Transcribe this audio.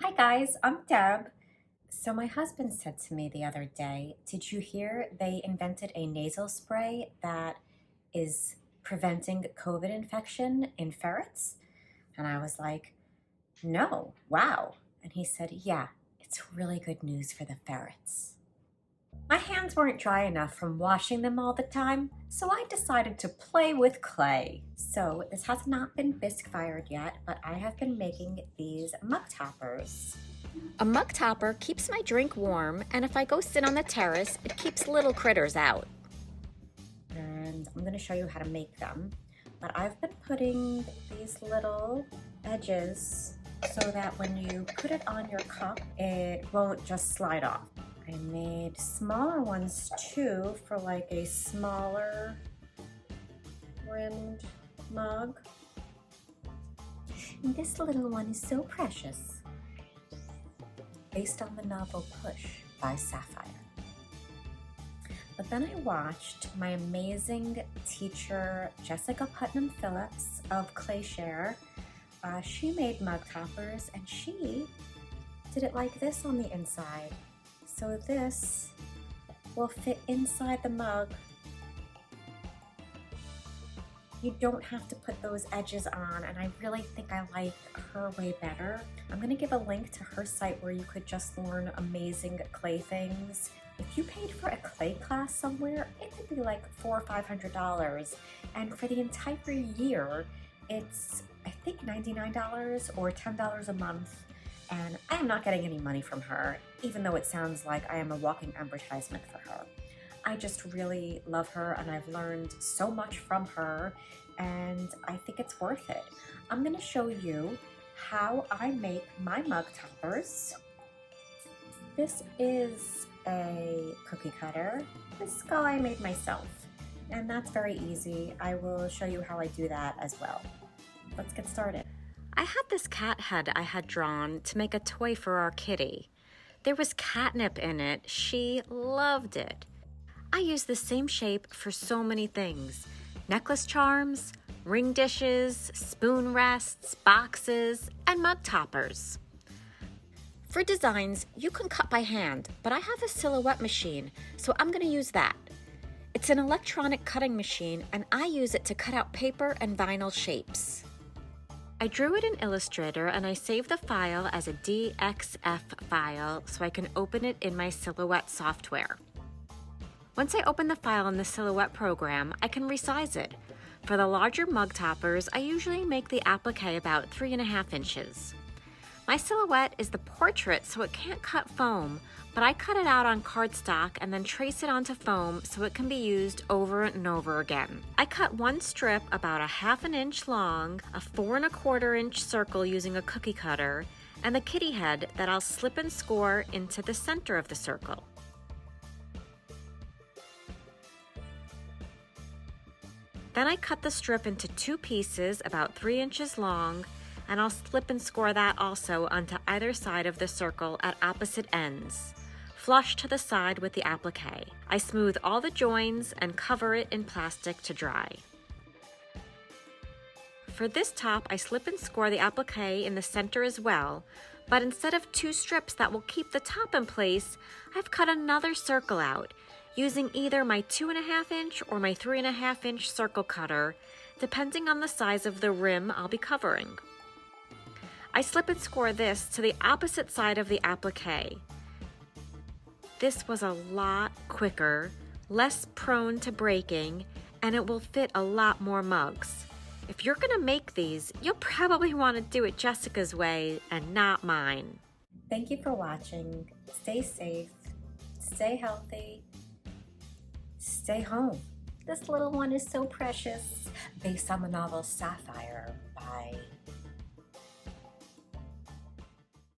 Hi guys, I'm Deb. So my husband said to me the other day, did you hear they invented a nasal spray that is preventing COVID infection in ferrets? And I was like, no, wow. And he said, yeah, it's really good news for the ferrets. My hands weren't dry enough from washing them all the time, so I decided to play with clay. So this has not been bisque fired yet, but I have been making these mug toppers. A mug topper keeps my drink warm, and if I go sit on the terrace, it keeps little critters out. And I'm going to show you how to make them. But I've been putting these little edges so that when you put it on your cup, it won't just slide off. I made smaller ones too for like a smaller rimmed mug. And this little one is so precious. Based on the novel Push by Sapphire. But then I watched my amazing teacher, Jessica Putnam Phillips of Clayshare. She made mug toppers and she did it like this on the inside. So this will fit inside the mug. You don't have to put those edges on, and I really think I like her way better. I'm gonna give a link to her site where you could just learn amazing clay things. If you paid for a clay class somewhere, it could be like $400 or $500. And for the entire year, it's I think $99 or $10 a month. And I am not getting any money from her, even though it sounds like I am a walking advertisement for her. I just really love her and I've learned so much from her and I think it's worth it. I'm gonna show you how I make my mug toppers. This is a cookie cutter. This guy I made myself and that's very easy. I will show you how I do that as well. Let's get started. I had this cat head I had drawn to make a toy for our kitty. There was catnip in it. She loved it. I use the same shape for so many things. Necklace charms, ring dishes, spoon rests, boxes, and mug toppers. For designs, you can cut by hand, but I have a silhouette machine, so I'm going to use that. It's an electronic cutting machine, and I use it to cut out paper and vinyl shapes. I drew it in Illustrator and I saved the file as a DXF file so I can open it in my Silhouette software. Once I open the file in the Silhouette program, I can resize it. For the larger mug toppers, I usually make the applique about 3.5 inches. My Silhouette is the portrait, so it can't cut foam, but I cut it out on cardstock and then trace it onto foam so it can be used over and over again. I cut one strip about 1/2 inch long, a 4¼ inch circle using a cookie cutter, and the kitty head that I'll slip and score into the center of the circle. Then I cut the strip into 2 pieces about 3 inches long, and I'll slip and score that also onto either side of the circle at opposite ends, flush to the side with the applique. I smooth all the joins and cover it in plastic to dry. For this top, I slip and score the applique in the center as well, but instead of 2 strips that will keep the top in place, I've cut another circle out, using either my 2.5 inch or my 3.5 inch circle cutter, depending on the size of the rim I'll be covering. I slip and score this to the opposite side of the applique. This was a lot quicker, less prone to breaking, and it will fit a lot more mugs. If you're gonna make these, you'll probably want to do it Jessica's way and not mine. Thank you for watching. Stay safe, stay healthy, stay home. This little one is so precious, based on the novel Sapphire.